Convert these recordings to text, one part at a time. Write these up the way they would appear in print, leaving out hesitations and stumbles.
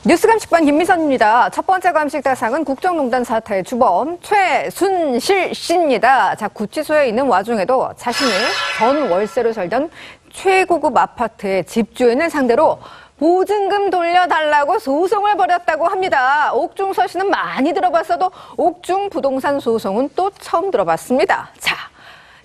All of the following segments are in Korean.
뉴스 감식반 김미선입니다. 첫 번째 감식 대상은 국정농단 사태의 주범 최순실 씨입니다. 자, 구치소에 있는 와중에도 자신이 전 월세로 살던 최고급 아파트의 집주인을 상대로 보증금 돌려달라고 소송을 벌였다고 합니다. 옥중서 씨는 많이 들어봤어도 옥중 부동산 소송은 또 처음 들어봤습니다. 자,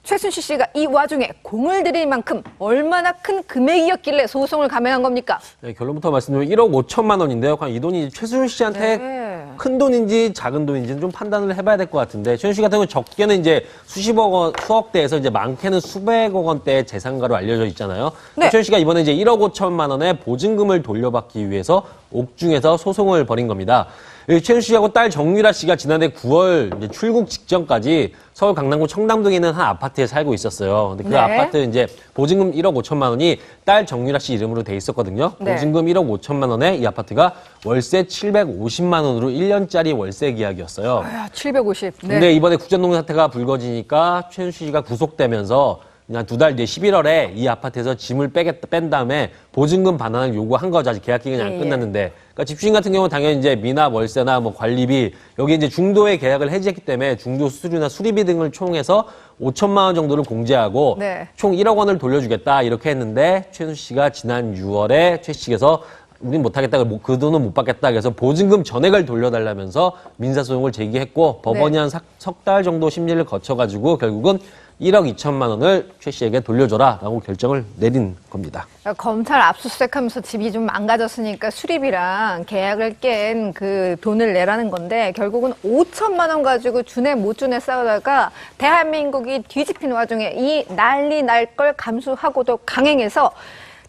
최순실 씨가 이 와중에 공을 들일 만큼 얼마나 큰 금액이었길래 소송을 감행한 겁니까? 네, 결론부터 말씀드리면 1억 5천만 원인데요. 이 돈이 최순실 씨한테 큰 돈인지 작은 돈인지는 좀 판단을 해봐야 될 것 같은데, 최순실 씨 같은 경우는 적게는 이제 수십억 원, 수억 대에서 이제 많게는 수백억 원대의 재산가로 알려져 있잖아요. 네. 최순실 씨가 이번에 이제 1억 5천만 원의 보증금을 돌려받기 위해서 옥중에서 소송을 벌인 겁니다. 최순실 씨하고 딸 정유라 씨가 지난해 9월 이제 출국 직전까지 서울 강남구 청담동에 있는 한 아파트에 살고 있었어요. 근데 그 네. 아파트 이제 보증금 1억 5천만 원이 딸 정유라 씨 이름으로 돼 있었거든요. 네. 보증금 1억 5천만 원에 이 아파트가 월세 750만 원으로 1년짜리 월세 계약이었어요. 아, 750. 네. 근데 이번에 국정농단 사태가 불거지니까 최순실 씨가 구속되면서 그냥 2달 뒤에 11월에 이 아파트에서 짐을 뺀 다음에 보증금 반환을 요구한 거죠. 아직 계약 기간이 안 끝났는데. 그러니까 집주인 같은 경우는 당연히 이제 미납 월세나 뭐 관리비, 여기 이제 중도의 계약을 해지했기 때문에 중도 수수료나 수리비 등을 총해서 5천만 원 정도를 공제하고 네. 총 1억 원을 돌려주겠다 이렇게 했는데, 최순실 씨가 지난 6월에 최 씨께서 우린 못하겠다, 그 돈은 못 받겠다, 그래서 보증금 전액을 돌려달라면서 민사소송을 제기했고, 법원이 한 석 달 정도 심리를 거쳐가지고 결국은 1억 2천만 원을 최 씨에게 돌려줘라라고 결정을 내린 겁니다. 검찰 압수수색하면서 집이 좀 망가졌으니까 수리비랑 계약을 깬 그 돈을 내라는 건데, 결국은 5천만 원 가지고 주네 못 주네 싸우다가 대한민국이 뒤집힌 와중에 이 난리 날 걸 감수하고도 강행해서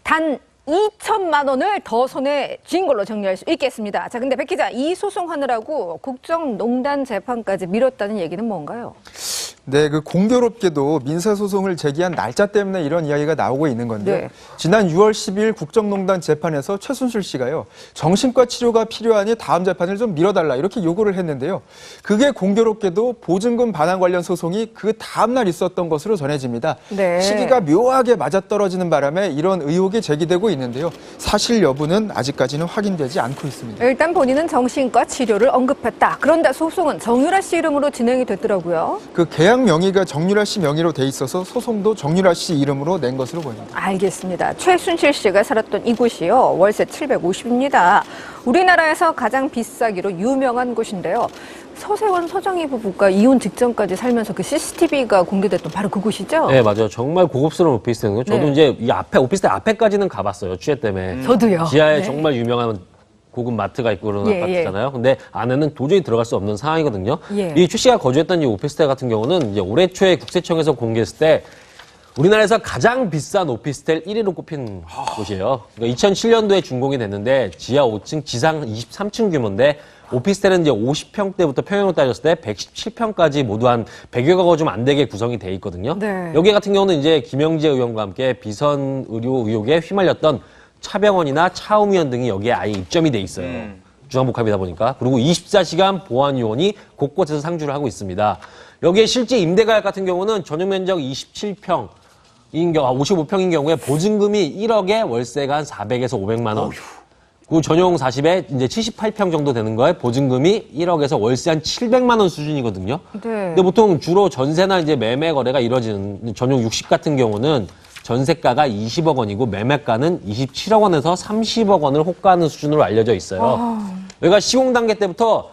단 2천만 원을 더 손에 쥔 걸로 정리할 수 있겠습니다. 자, 근데 백 기자, 이 소송하느라고 국정농단 재판까지 미뤘다는 얘기는 뭔가요? 네, 그 공교롭게도 민사소송을 제기한 날짜 때문에 이런 이야기가 나오고 있는 건데요. 네. 지난 6월 12일 국정농단 재판에서 최순실 씨가요, 정신과 치료가 필요하니 다음 재판을 좀 미뤄달라 이렇게 요구를 했는데요. 그게 공교롭게도 보증금 반환 관련 소송이 그 다음 날 있었던 것으로 전해집니다. 네. 시기가 묘하게 맞아떨어지는 바람에 이런 의혹이 제기되고 있는데요. 사실 여부는 아직까지는 확인되지 않고 있습니다. 일단 본인은 정신과 치료를 언급했다. 그런데 소송은 정유라 씨 이름으로 진행이 됐더라고요. 그 계약 명의가 정유라 씨 명의로 돼 있어서 소송도 정유라 씨 이름으로 낸 것으로 보입니다. 알겠습니다. 최순실 씨가 살았던 이곳이요, 월세 750입니다. 우리나라에서 가장 비싸기로 유명한 곳인데요. 서세원, 서정희 부부가 이혼 직전까지 살면서 그 CCTV가 공개됐던 바로 그곳이죠? 네, 맞아요. 정말 고급스러운 오피스텔이거든요. 저도 네. 이제 이 앞에, 오피스텔 앞에까지는 가봤어요. 취재 때문에. 저도요. 지하에 네. 정말 유명한 고급 마트가 있고 그런 예, 아파트잖아요. 근데 안에는 도저히 들어갈 수 없는 상황이거든요. 예. 이 최 씨가 거주했던 이 오피스텔 같은 경우는 이제 올해 초에 국세청에서 공개했을 때 우리나라에서 가장 비싼 오피스텔 1위로 꼽힌 곳이에요. 그러니까 2007년도에 준공이 됐는데 지하 5층, 지상 23층 규모인데, 오피스텔은 이제 50평대부터 평형으로 따졌을 때 117평까지 모두 한 100여 가구 좀 안 되게 구성이 돼 있거든요. 네. 여기 같은 경우는 이제 김영재 의원과 함께 비선 의료 의혹에 휘말렸던 차병원이나 차움위원 등이 여기에 아예 입점이 돼 있어요. 중앙복합이다 보니까. 그리고 24시간 보안 요원이 곳곳에서 상주를 하고 있습니다. 여기에 실제 임대가액 같은 경우는 전용 면적 27평, 55평인 경우에 보증금이 1억에 월세가 한 400에서 500만 원. 그 전용 40에 이제 78평 정도 되는 거에 보증금이 1억에서 월세 한 700만 원 수준이거든요. 네. 근데 보통 주로 전세나 이제 매매 거래가 이루어지는 전용 60 같은 경우는 전세가가 20억 원이고 매매가는 27억 원에서 30억 원을 호가하는 수준으로 알려져 있어요. 여기가 시공 단계 때부터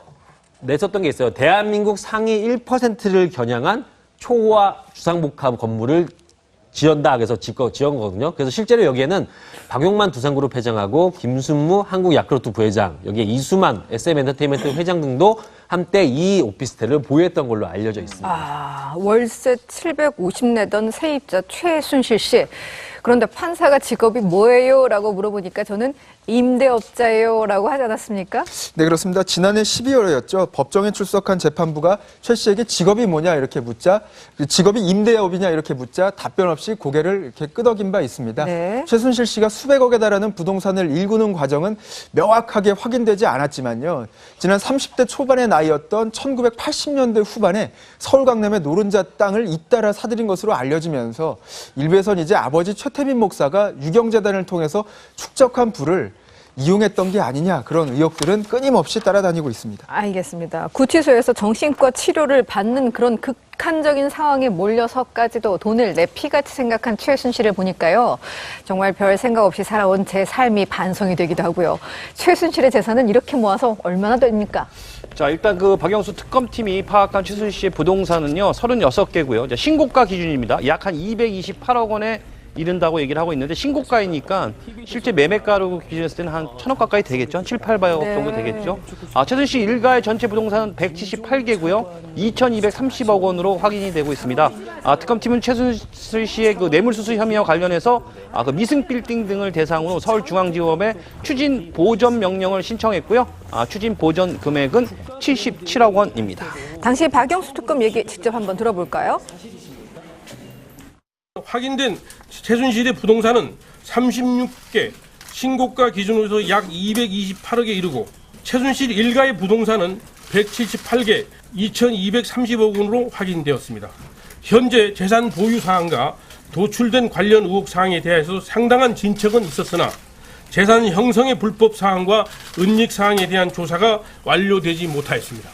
냈었던 게 있어요. 대한민국 상위 1%를 겨냥한 초호화 주상복합 건물을 지은다 그래서 지은 거거든요. 그래서 실제로 여기에는 박용만 두산그룹 회장하고 김순무 한국야쿠르트 부회장, 여기에 이수만 SM엔터테인먼트 회장 등도 한때 이 오피스텔을 보유했던 걸로 알려져 있습니다. 아, 월세 750 내던 세입자 최순실 씨. 그런데 판사가 직업이 뭐예요? 라고 물어보니까 저는 임대업자예요. 라고 하지 않았습니까? 네, 그렇습니다. 지난해 12월이었죠. 법정에 출석한 재판부가 최 씨에게 직업이 뭐냐 이렇게 묻자, 직업이 임대업이냐 이렇게 묻자 답변 없이 고개를 이렇게 끄덕인 바 있습니다. 네. 최순실 씨가 수백억에 달하는 부동산을 일구는 과정은 명확하게 확인되지 않았지만요. 지난 30대 초반의 나이였던 1980년대 후반에 서울 강남의 노른자 땅을 잇따라 사들인 것으로 알려지면서 일부에선 이제 아버지 최태민 목사가 유경재단을 통해서 축적한 부를 이용했던 게 아니냐, 그런 의혹들은 끊임없이 따라다니고 있습니다. 알겠습니다. 구치소에서 정신과 치료를 받는 그런 극한적인 상황에 몰려서까지도 돈을 내 피같이 생각한 최순실을 보니까요. 정말 별 생각 없이 살아온 제 삶이 반성이 되기도 하고요. 최순실의 재산은 이렇게 모아서 얼마나 됩니까? 자, 일단 그 박영수 특검팀이 파악한 최순실 씨의 부동산은요, 36개고요. 신고가 기준입니다. 약 한 228억 원에 이른다고 얘기를 하고 있는데, 신고가이니까 실제 매매가로 기준했을 때는 한 1,000억 가까이 되겠죠. 한 7, 800억 정도 되겠죠. 최순실 씨 일가의 전체 부동산은 178개고요. 2,230억 원으로 확인이 되고 있습니다. 특검팀은 최순실 씨의 그 뇌물수수 혐의와 관련해서 그 미승 빌딩 등을 대상으로 서울중앙지법에 추진 보전 명령을 신청했고요. 추진 보전 금액은 77억 원입니다. 당시 박영수 특검 얘기 직접 한번 들어볼까요? 확인된 최순실의 부동산은 36개, 신고가 기준으로 약 228억에 이르고, 최순실 일가의 부동산은 178개, 2,230억 원으로 확인되었습니다. 현재 재산 보유 사항과 도출된 관련 의혹 사항에 대해서 상당한 진척은 있었으나 재산 형성의 불법 사항과 은닉 사항에 대한 조사가 완료되지 못하였습니다.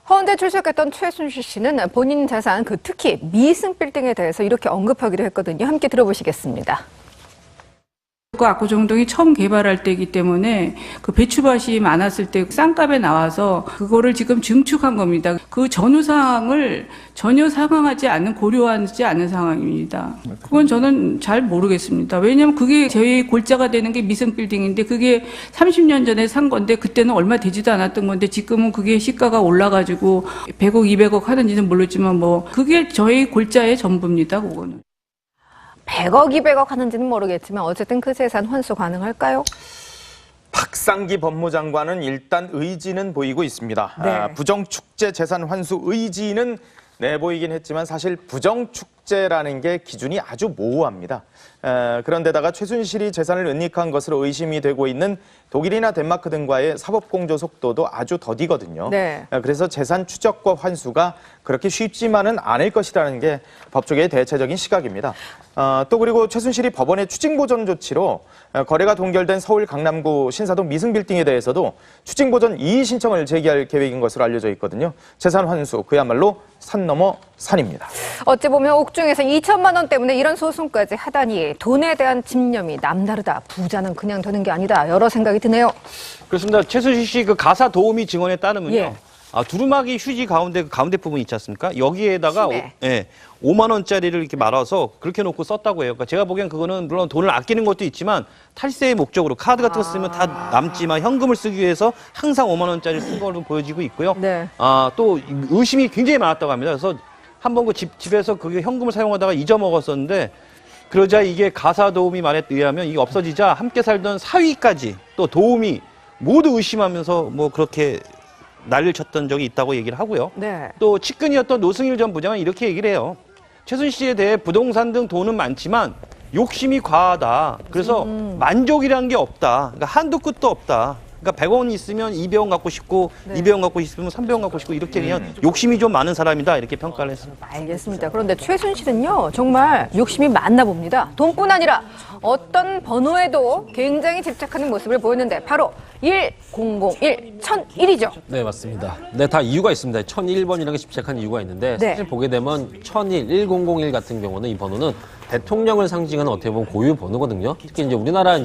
허은대 출석했던 최순실 씨는 본인 자산, 특히 미승 빌딩에 대해서 이렇게 언급하기도 했거든요. 함께 들어보시겠습니다. 압구정동이 처음 개발할 때이기 때문에 그 배추밭이 많았을 때 쌍값에 나와서 그거를 지금 증축한 겁니다. 그 전후 사항을 전혀 상황하지 않는, 고려하지 않은 상황입니다. 그건 저는 잘 모르겠습니다. 왜냐하면 그게 저희 골자가 되는 게 미승 빌딩인데, 그게 30년 전에 산 건데 그때는 얼마 되지도 않았던 건데 지금은 그게 시가가 올라가지고 100억, 200억 하는지는 모르지만 그게 저희 골자의 전부입니다. 그거는. 100억, 200억 하는지는 모르겠지만 어쨌든 그 재산 환수 가능할까요? 박상기 법무장관은 일단 의지는 보이고 있습니다. 네. 부정축제 재산 환수 의지는 내보이긴 했지만 사실 부정축제라는 게 기준이 아주 모호합니다. 그런데다가 최순실이 재산을 은닉한 것으로 의심이 되고 있는 독일이나 덴마크 등과의 사법공조 속도도 아주 더디거든요. 네. 그래서 재산 추적과 환수가 그렇게 쉽지만은 않을 것이라는 게 법조계의 대체적인 시각입니다. 또 그리고 최순실이 법원의 추징보전 조치로 거래가 동결된 서울 강남구 신사동 미승빌딩에 대해서도 추징보전 이의 신청을 제기할 계획인 것으로 알려져 있거든요. 재산 환수, 그야말로 산 넘어 산입니다. 어찌 보면 옥중에서 2천만 원 때문에 이런 소송까지 하다니 돈에 대한 집념이 남다르다. 부자는 그냥 되는 게 아니다. 여러 생각이 드네요. 그렇습니다. 최순실 씨 그 가사 도우미 증언에 따르면요. 예. 두루마기 휴지 가운데 그 가운데 부분 있지 않습니까? 여기에다가 네. 5만 원짜리를 이렇게 말아서 그렇게 놓고 썼다고 해요. 그러니까 제가 보기엔 그거는 물론 돈을 아끼는 것도 있지만 탈세의 목적으로 카드 같은 거 쓰면 다 남지만 현금을 쓰기 위해서 항상 5만 원짜리 쓴 걸로 보여지고 있고요. 네. 또 의심이 굉장히 많았다고 합니다. 그래서 한 번 그 집에서 그게 현금을 사용하다가 잊어먹었었는데, 그러자 이게 가사 도우미 말에 의하면 이게 없어지자 함께 살던 사위까지 또 도우미 모두 의심하면서 그렇게 난리를 쳤던 적이 있다고 얘기를 하고요. 네. 또 측근이었던 노승일 전 부장은 이렇게 얘기를 해요. 최순실 씨에 대해 부동산 등 돈은 많지만 욕심이 과하다. 그래서 만족이라는 게 없다. 그러니까 한도 끝도 없다. 그러니까 100원 있으면 200원 갖고 싶고, 네. 200원 갖고 싶으면 300원 갖고 싶고, 이렇게 그냥 욕심이 좀 많은 사람이다. 이렇게 평가를 했습니다. 알겠습니다. 그런데 최순실은요, 정말 욕심이 많나 봅니다. 돈뿐 아니라 어떤 번호에도 굉장히 집착하는 모습을 보였는데 바로 1001, 1001이죠. 네, 맞습니다. 네, 다 이유가 있습니다. 1001번이라는 게 집착한 이유가 있는데, 네. 사실 보게 되면 1001, 1001 같은 경우는 이 번호는 대통령을 상징하는 어떻게 보면 고유 번호거든요. 특히 이제 우리나라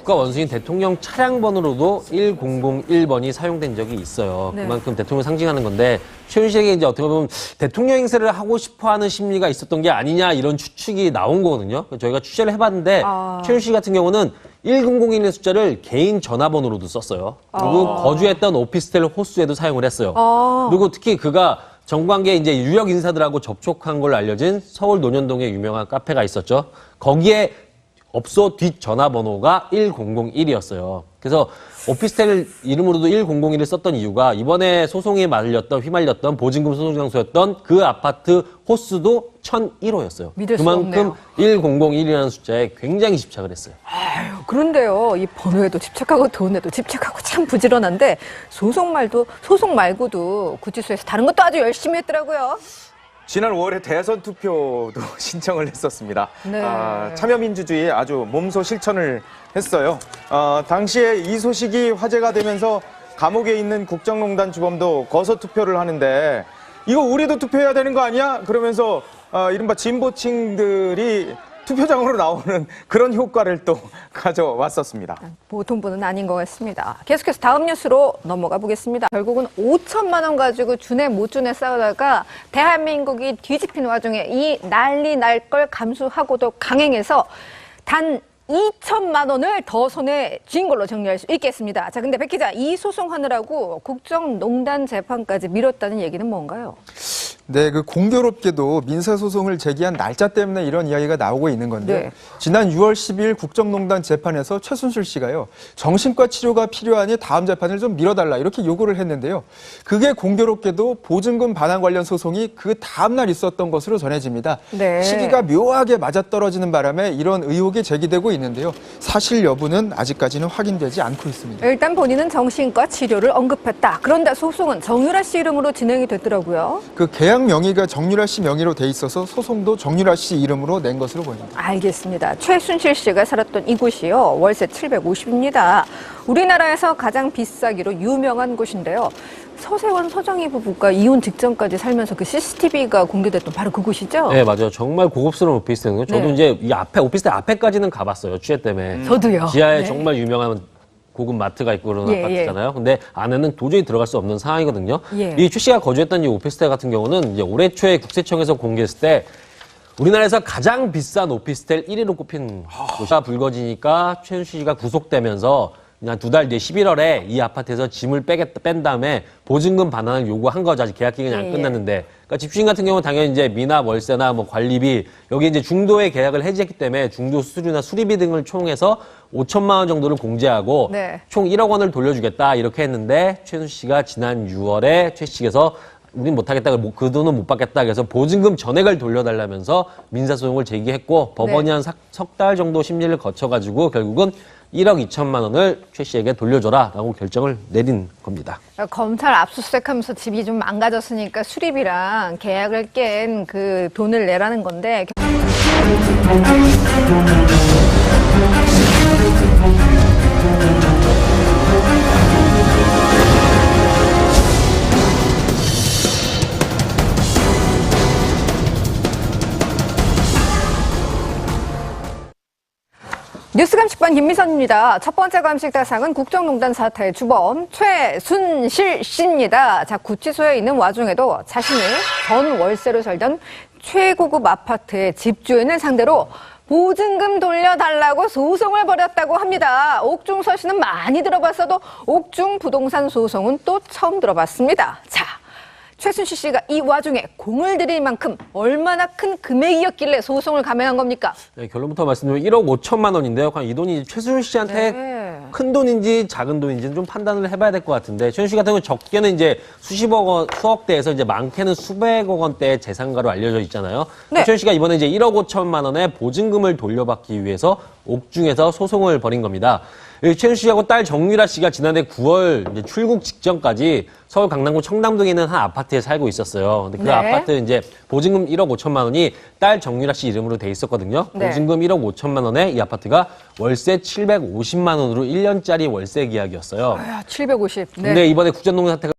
국가 원수인 대통령 차량 번호로도 1001번이 사용된 적이 있어요. 네. 그만큼 대통령을 상징하는 건데, 최순실에게 이제 어떻게 보면 대통령 행세를 하고 싶어 하는 심리가 있었던 게 아니냐, 이런 추측이 나온 거거든요. 저희가 취재를 해봤는데, 최순실 같은 경우는 1001의 숫자를 개인 전화번호로도 썼어요. 그리고 거주했던 오피스텔 호수에도 사용을 했어요. 그리고 특히 그가 정관계 이제 유력 인사들하고 접촉한 걸로 알려진 서울 논현동의 유명한 카페가 있었죠. 거기에 업소 뒷 전화번호가 1001이었어요. 그래서 오피스텔 이름으로도 1001을 썼던 이유가 이번에 소송에 휘말렸던 보증금 소송 장소였던 그 아파트 호수도 1001호였어요. 믿을 수 그만큼 없네요. 1001이라는 숫자에 굉장히 집착을 했어요. 그런데요, 이 번호에도 집착하고 돈에도 집착하고 참 부지런한데 소송 말고도 구치소에서 다른 것도 아주 열심히 했더라고요. 지난 5월에 대선 투표도 신청을 했었습니다. 네. 참여민주주의에 아주 몸소 실천을 했어요. 당시에 이 소식이 화제가 되면서 감옥에 있는 국정농단 주범도 거소 투표를 하는데 이거 우리도 투표해야 되는 거 아니야? 그러면서 이른바 진보층들이 투표장으로 나오는 그런 효과를 또 가져왔었습니다. 보통 분은 아닌 것 같습니다. 계속해서 다음 뉴스로 넘어가 보겠습니다. 결국은 5천만 원 가지고 주네 못 주네 싸우다가 대한민국이 뒤집힌 와중에 이 난리 날 걸 감수하고도 강행해서 단 2천만 원을 더 손에 쥔 걸로 정리할 수 있겠습니다. 자, 근데 백 기자, 이 소송하느라고 국정농단 재판까지 미뤘다는 얘기는 뭔가요? 네, 그 공교롭게도 민사소송을 제기한 날짜 때문에 이런 이야기가 나오고 있는 건데요. 네. 지난 6월 12일 국정농단 재판에서 최순실 씨가요, 정신과 치료가 필요하니 다음 재판을 좀 미뤄달라 이렇게 요구를 했는데요. 그게 공교롭게도 보증금 반환 관련 소송이 그 다음 날 있었던 것으로 전해집니다. 네. 시기가 묘하게 맞아떨어지는 바람에 이런 의혹이 제기되고 있는데요. 사실 여부는 아직까지는 확인되지 않고 있습니다. 일단 본인은 정신과 치료를 언급했다. 그런데 소송은 정유라 씨 이름으로 진행이 됐더라고요. 그 계약 명의가 정유라 씨 명의로 돼 있어서 소송도 정유라 씨 이름으로 낸 것으로 보입니다. 알겠습니다. 최순실 씨가 살았던 이곳이요. 월세 750입니다. 우리나라에서 가장 비싸기로 유명한 곳인데요. 서세원, 서정희 부부가 이혼 직전까지 살면서 그 CCTV가 공개됐던 바로 그곳이죠? 네, 맞아요. 정말 고급스러운 오피스텔이거든요. 저도 네. 이제 이 앞에 오피스텔 앞에까지는 가봤어요. 취재 때문에. 저도요. 지하에 네. 정말 유명한 고급 마트가 있고 그런 예, 아파트잖아요. 근데 안에는 도저히 들어갈 수 없는 상황이거든요. 예. 이 최 씨가 거주했던 이 오피스텔 같은 경우는 이제 올해 초에 국세청에서 공개했을 때 우리나라에서 가장 비싼 오피스텔 1위로 꼽힌 곳이 불거지니까 최순실 씨가 구속되면서 그냥 2달 뒤에 11월에 이 아파트에서 짐을 뺀 다음에 보증금 반환을 요구한 거죠. 아직 계약 기간이 안 예, 예. 끝났는데. 그러니까 집주인 같은 경우는 당연히 이제 미납 월세나 뭐 관리비 여기 이제 중도의 계약을 해지했기 때문에 중도 수수료나 수리비 등을 총해서 5천만 원 정도를 공제하고 네. 총 1억 원을 돌려주겠다 이렇게 했는데 최순실 씨가 지난 6월에 최 씨께서 우린 못하겠다, 그 돈은 못 받겠다. 그래서 보증금 전액을 돌려달라면서 민사소송을 제기했고 법원이 네. 한 석 달 정도 심리를 거쳐가지고 결국은 1억 2천만 원을 최 씨에게 돌려줘라라고 결정을 내린 겁니다. 검찰 압수수색하면서 집이 좀 망가졌으니까 수리비랑 계약을 깬 그 돈을 내라는 건데 뉴스 감식반 김미선입니다. 첫 번째 감식 대상은 국정농단 사태의 주범 최순실 씨입니다. 자, 구치소에 있는 와중에도 자신이 전 월세로 살던 최고급 아파트의 집주인을 상대로 보증금 돌려달라고 소송을 벌였다고 합니다. 옥중서 씨는 많이 들어봤어도 옥중 부동산 소송은 또 처음 들어봤습니다. 자, 최순실 씨가 이 와중에 공을 들일 만큼 얼마나 큰 금액이었길래 소송을 감행한 겁니까? 네, 결론부터 말씀드리면 1억 5천만 원인데요. 그냥 이 돈이 최순실 씨한테 네. 큰 돈인지 작은 돈인지는 좀 판단을 해봐야 될 것 같은데 최순실 씨 같은 경우는 적게는 이제 수십억 원, 수억 대에서 이제 많게는 수백억 원대의 재산가로 알려져 있잖아요. 네. 최순실 씨가 이번에 이제 1억 5천만 원의 보증금을 돌려받기 위해서 옥중에서 소송을 벌인 겁니다. 최순실 씨하고 딸 정유라 씨가 지난해 9월 이제 출국 직전까지 서울 강남구 청담동에 있는 한 아파트에 살고 있었어요. 근데 그 네. 아파트 이제 보증금 1억 5천만 원이 딸 정유라 씨 이름으로 돼 있었거든요. 네. 보증금 1억 5천만 원에 이 아파트가 월세 750만 원으로 1년짜리 월세 계약이었어요. 750. 네. 근데 이번에 국정농단 사태가